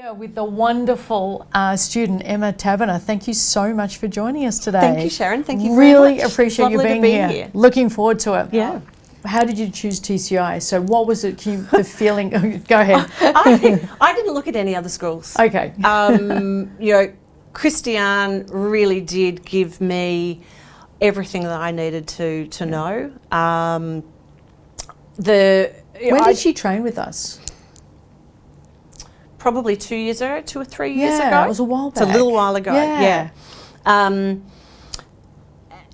Here with the wonderful student Emma Taberner. Thank you so much for joining us today. Thank you, Sharon. Thank you really very much. appreciate you being here. Looking forward to it. Yeah. How did you choose TCI? So what was it, the feeling? Go ahead. I didn't look at any other schools. Okay. Christiane really did give me everything that I needed to know. When did she train with us? Probably 2 years ago, 2 or 3 years ago. Yeah, it was a while back. It's a little while ago, yeah. And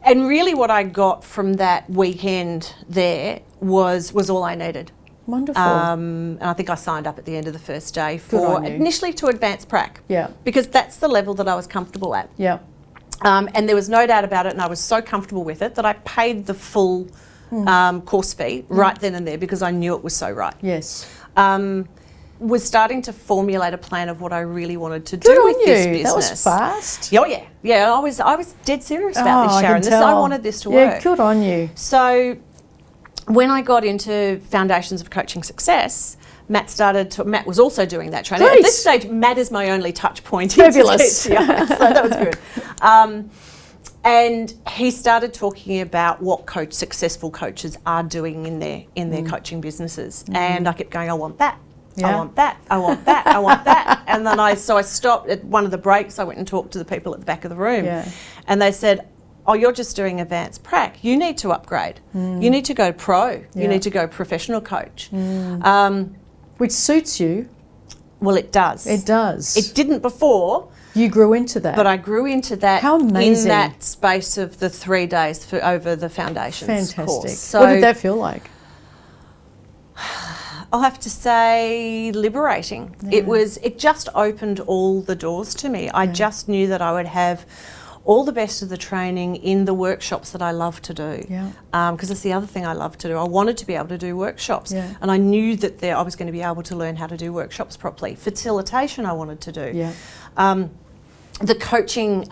really what I got from that weekend there was all I needed. Wonderful. And I think I signed up at the end of the first day for initially to advanced prac. Yeah. Because that's the level that I was comfortable at. Yeah. And there was no doubt about it, and I was so comfortable with it that I paid the full course fee right then and there because I knew it was so right. Yes. Was starting to formulate a plan of what I really wanted to do with this business. That was fast. Oh yeah, yeah. I was dead serious about this, Sharon. I wanted this to work. Yeah, good on you. So when I got into Foundations of Coaching Success, Matt was also doing that training. Great. At this stage, Matt is my only touch point. Fabulous. So that was good. And he started talking about what successful coaches are doing in their coaching businesses, and I kept going, I want that. Yeah. I want that, I want that, I want that. And then I stopped at one of the breaks. I went and talked to the people at the back of the room. Yeah. And they said, oh, you're just doing advanced prac. You need to upgrade. You need to go pro. Yeah. You need to go professional coach. Which suits you. Well, it does. It does. It didn't before. You grew into that. But I grew into that. How amazing. In that space of the 3 days over the Foundations Fantastic. course. So what did that feel like? I'll have to say liberating. Yeah. It just opened all the doors to me. I just knew that I would have all the best of the training in the workshops that I love to do. Yeah. Because that's the other thing I love to do. I wanted to be able to do workshops. Yeah. And I knew that I was going to be able to learn how to do workshops properly. Facilitation I wanted to do. Yeah. The coaching,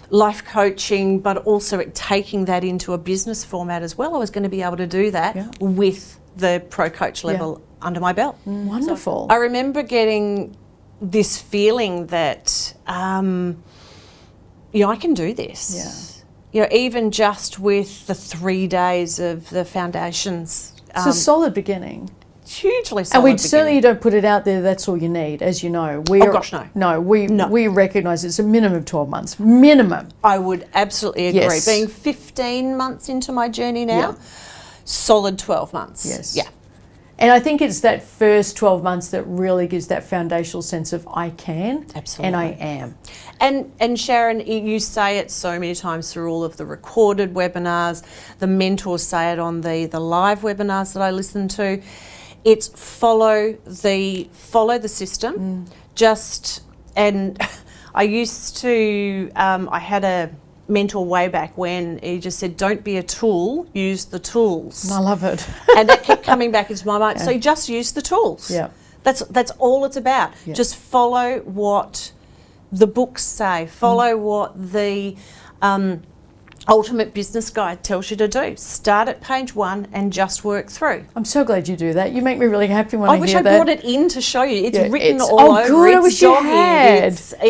life coaching, but also taking that into a business format as well. I was going to be able to do that with the pro coach level under my belt. Wonderful. So I remember getting this feeling that, I can do this. Yeah. Even just with the 3 days of the Foundations. It's a solid beginning. Hugely solid. And we beginning. certainly don't put it out there, that's all you need, as you know. Oh gosh, no. No, we recognise it's a minimum of 12 months. Minimum. I would absolutely agree. Yes. Being 15 months into my journey now, solid 12 months. Yes. Yeah. And I think it's that first 12 months that really gives that foundational sense of I can. Absolutely. And I am. And Sharon, you say it so many times through all of the recorded webinars, the mentors say it on the live webinars that I listen to. It's follow the system. And I used to, I had a mentor way back when he just said, don't be a tool, use the tools. And I love it. And that kept coming back into my mind. So you just use the tools. Yeah. That's all it's about. Yeah. Just follow what the books say. Follow what the Ultimate Business Guide tells you to do. Start at page 1 and just work through. I'm so glad you do that. You make me really happy when I hear that. I wish I brought it in to show you. It's written all over. Oh, good. I wish you dog-eared. had.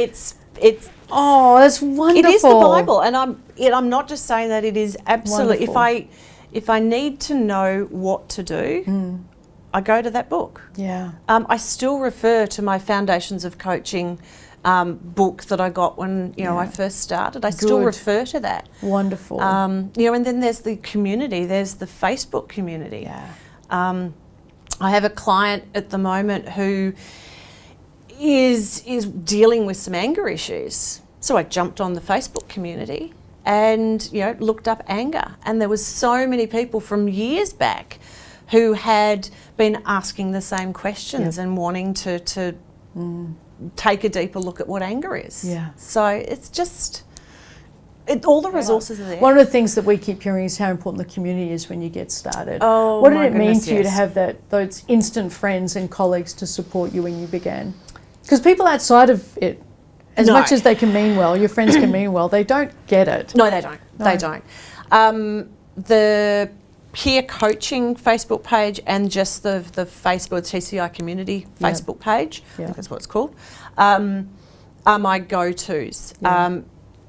It's oh, that's wonderful. It is the Bible, and I'm not just saying that. It is absolutely. Wonderful. If I need to know what to do, I go to that book. Yeah. I still refer to my Foundations of Coaching book that I got when I first started. I still refer to that. Wonderful. And then there's the community. There's the Facebook community. Yeah. I have a client at the moment who is dealing with some anger issues. So I jumped on the Facebook community and looked up anger, and there was so many people from years back who had been asking the same questions and wanting to take a deeper look at what anger is. Yeah. So it's just all the resources are there. One of the things that we keep hearing is how important the community is when you get started. Oh, what did it mean to you to have those instant friends and colleagues to support you when you began? Because people outside of it, as much as they can mean well, your friends can mean well, they don't get it. No, they don't. No. They don't. The peer coaching Facebook page and just the Facebook TCI community Facebook page, I think that's what it's called, are my go-tos.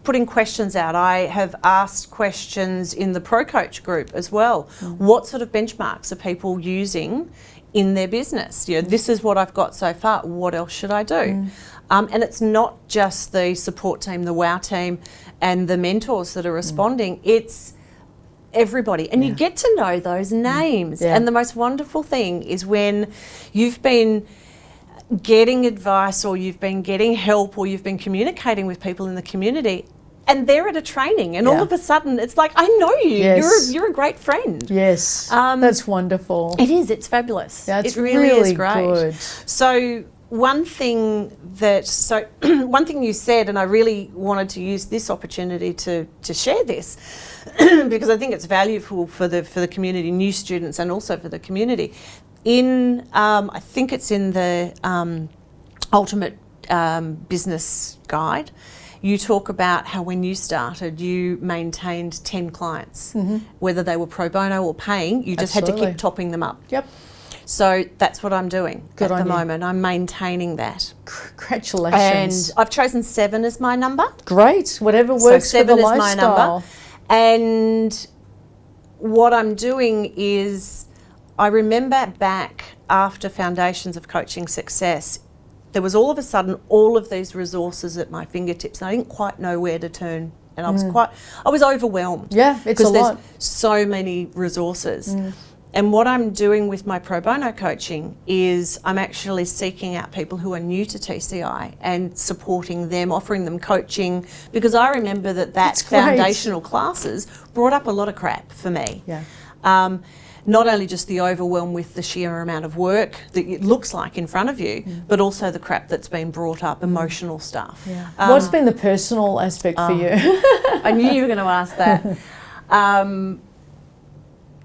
Putting questions out. I have asked questions in the Pro Coach group as well. What sort of benchmarks are people using in their business? You know, this is what I've got so far. What else should I do? And it's not just the support team, the WOW team, and the mentors that are responding. It's everybody, and you get to know those names. And the most wonderful thing is when you've been getting advice, or you've been getting help, or you've been communicating with people in the community, and they're at a training, and all of a sudden it's like, I know you. You're a great friend. Yes, that's wonderful. It is. It's fabulous. That's it really is great. Good. So one thing you said, and I really wanted to use this opportunity to share this because I think it's valuable for the community, new students, and also for the community. I think it's in the Ultimate Business Guide. You talk about how when you started, you maintained 10 clients, whether they were pro bono or paying. You just had to keep topping them up. So that's what I'm doing at the moment. I'm maintaining that. Congratulations. And I've chosen 7 as my number. Great. Whatever works for the lifestyle. 7 is my number. And what I'm doing is, I remember back after Foundations of Coaching Success, there was all of a sudden all of these resources at my fingertips, and I didn't quite know where to turn. And I was overwhelmed. Yeah, it's a lot. There's so many resources. And what I'm doing with my pro bono coaching is I'm actually seeking out people who are new to TCI and supporting them, offering them coaching, because I remember that foundational classes brought up a lot of crap for me. Not only just the overwhelm with the sheer amount of work that it looks like in front of you, but also the crap that's been brought up, emotional stuff. What's been the personal aspect for you? I knew you were going to ask that.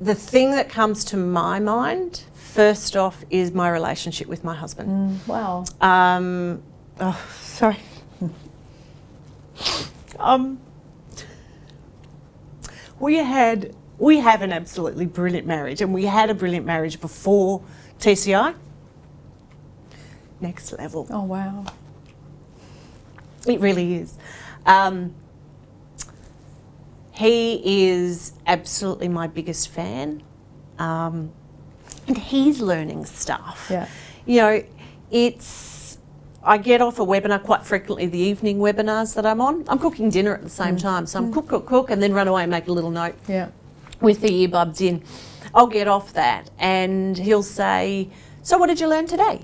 The thing that comes to my mind, first off, is my relationship with my husband. Wow. Sorry. We have an absolutely brilliant marriage, and we had a brilliant marriage before TCI. Next level. Oh, wow. It really is. He is absolutely my biggest fan, and he's learning stuff. You know, I get off a webinar quite frequently, the evening webinars that I'm on. I'm cooking dinner at the same time, so I'm cook, and then run away and make a little note with the earbuds in. I'll get off that, and he'll say, "So what did you learn today?"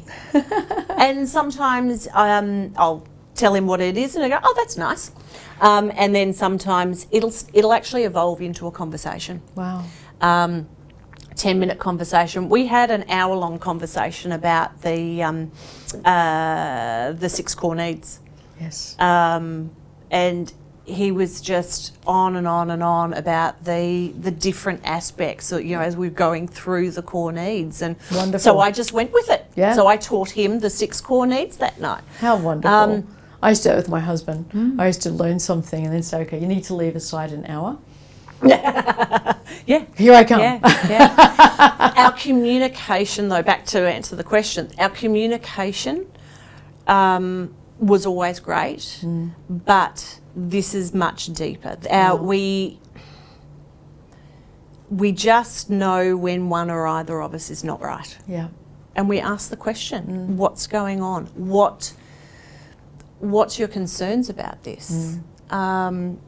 And sometimes I'll tell him what it is, and I go, "Oh, that's nice." And then sometimes it'll actually evolve into a conversation. Wow. 10-minute conversation. We had an hour-long conversation about the 6 core needs. Yes. And he was just on and on and on about the different aspects, you know, as we're going through the core needs. And wonderful. So I just went with it. Yeah. So I taught him the 6 core needs that night. How wonderful. I used to do it with my husband. I used to learn something and then say, okay, you need to leave aside an hour. Here I come. Our communication, though, back to answer the question, our communication was always great, but this is much deeper. We just know when one or either of us is not right. And we ask the question, what's going on? What's your concerns about this? Not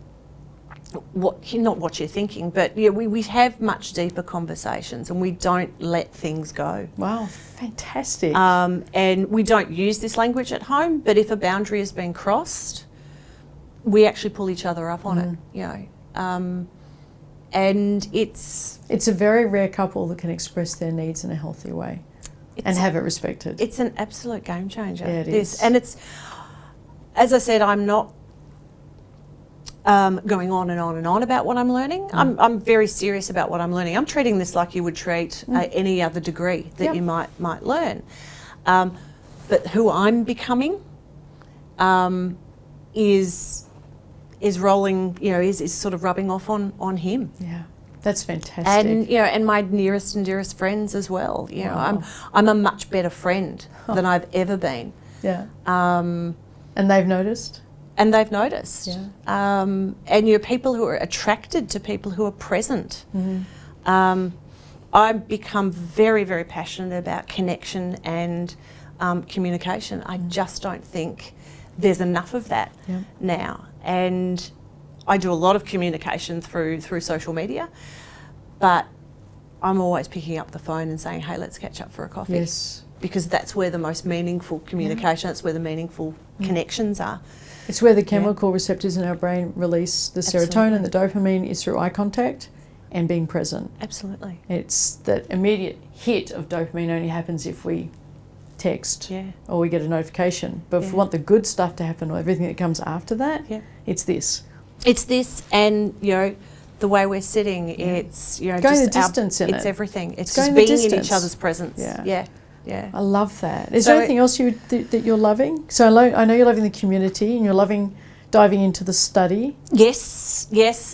what you're thinking, but we have much deeper conversations, and we don't let things go. Wow, fantastic. And we don't use this language at home, but if a boundary has been crossed, we actually pull each other up on it, you know. And it's a very rare couple that can express their needs in a healthy way and have it respected. It's an absolute game changer. Yeah, it is. And it's, as I said, I'm not going on and on and on about what I'm learning. I'm very serious about what I'm learning. I'm treating this like you would treat any other degree that you might learn. But who I'm becoming is rolling, you know, is sort of rubbing off on him. That's fantastic. And and my nearest and dearest friends as well. I'm a much better friend than I've ever been. Yeah. And they've noticed. And they've noticed. Yeah. And people who are attracted to people who are present. I've become very, very passionate about connection and communication. I just don't think there's enough of that now. And I do a lot of communication through social media, but I'm always picking up the phone and saying, hey, let's catch up for a coffee. Yes. Because that's where the most meaningful communication, that's where the meaningful connections are. It's where the chemical receptors in our brain release the serotonin and the dopamine is through eye contact and being present. Absolutely. It's that immediate hit of dopamine only happens if we text or we get a notification. But if we want the good stuff to happen or everything that comes after that, it's this. It's this, and the way we're sitting, it's going just the distance in it. It's everything. It's going just being the in each other's presence. Yeah. I love that. Is there anything else that you're loving? So I know you're loving the community and you're loving diving into the study. Yes.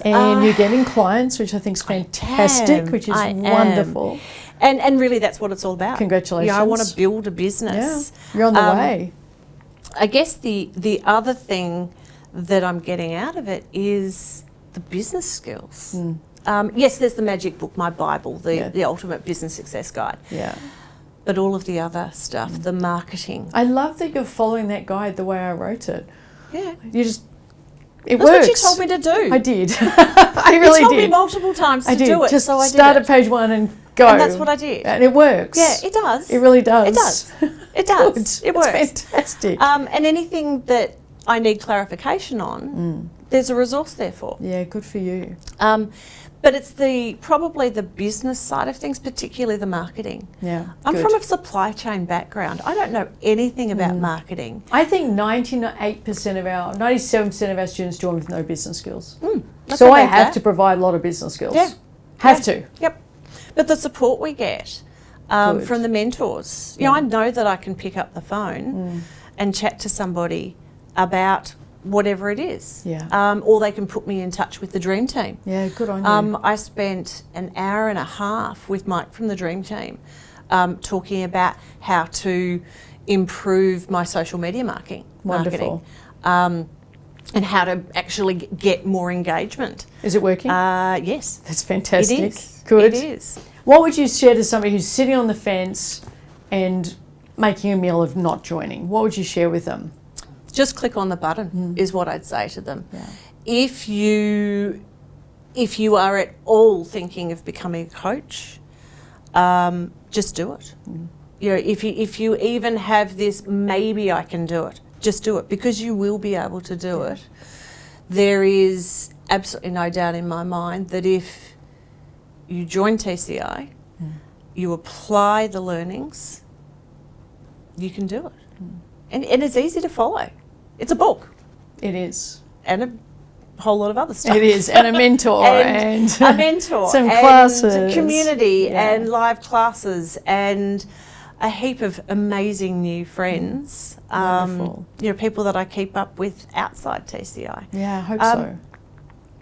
And you're getting clients, which I think is fantastic, which is wonderful. And really that's what it's all about. Congratulations. I want to build a business. Yeah, you're on the way. I guess the other thing that I'm getting out of it is the business skills. Yes, there's the magic book, my Bible, the Ultimate Business Success Guide. Yeah. But all of the other stuff, the marketing. I love that you're following that guide the way I wrote it. Yeah. It That's works. what you told me to do. I did. I really did. You told me multiple times to do it, Just so I did start at page 1 and go. And that's what I did. And it works. Yeah, it does. It really does. It does. It does. It works. It's fantastic. And anything that I need clarification on, there's a resource there for. Yeah, good for you. But it's probably the business side of things, particularly the marketing. Yeah, I'm from a supply chain background. I don't know anything about marketing. I think 97% of our students join with no business skills. So I have to provide a lot of business skills. Yeah. Have to. Yep. But the support we get from the mentors, I know that I can pick up the phone and chat to somebody about whatever it is. Yeah. Or they can put me in touch with the Dream Team. Yeah, good on you. I spent an hour and a half with Mike from the Dream Team talking about how to improve my social media marketing. Wonderful. And how to actually get more engagement. Is it working? Yes. That's fantastic. It is. Good. It is. What would you share to somebody who's sitting on the fence and making a meal of not joining? What would you share with them? Just click on the button is what I'd say to them. Yeah. If you are at all thinking of becoming a coach, just do it. If you even have this, maybe I can do it, just do it, because you will be able to do it. There is absolutely no doubt in my mind that if you join TCI, you apply the learnings, you can do it. And it's easy to follow. It's a book. It is. And a whole lot of other stuff. It is. And a mentor. and a mentor. Some and classes. A community and live classes and a heap of amazing new friends. Wonderful. People that I keep up with outside TCI. Yeah, I hope so.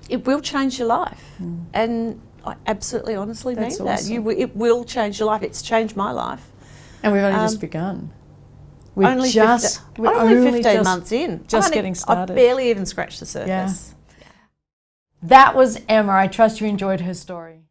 It will change your life. And I absolutely honestly mean that. Awesome. It will change your life. It's changed my life. And we've only just begun. We're only 15 months in. Just getting started. I've barely even scratched the surface. Yeah. That was Emma. I trust you enjoyed her story.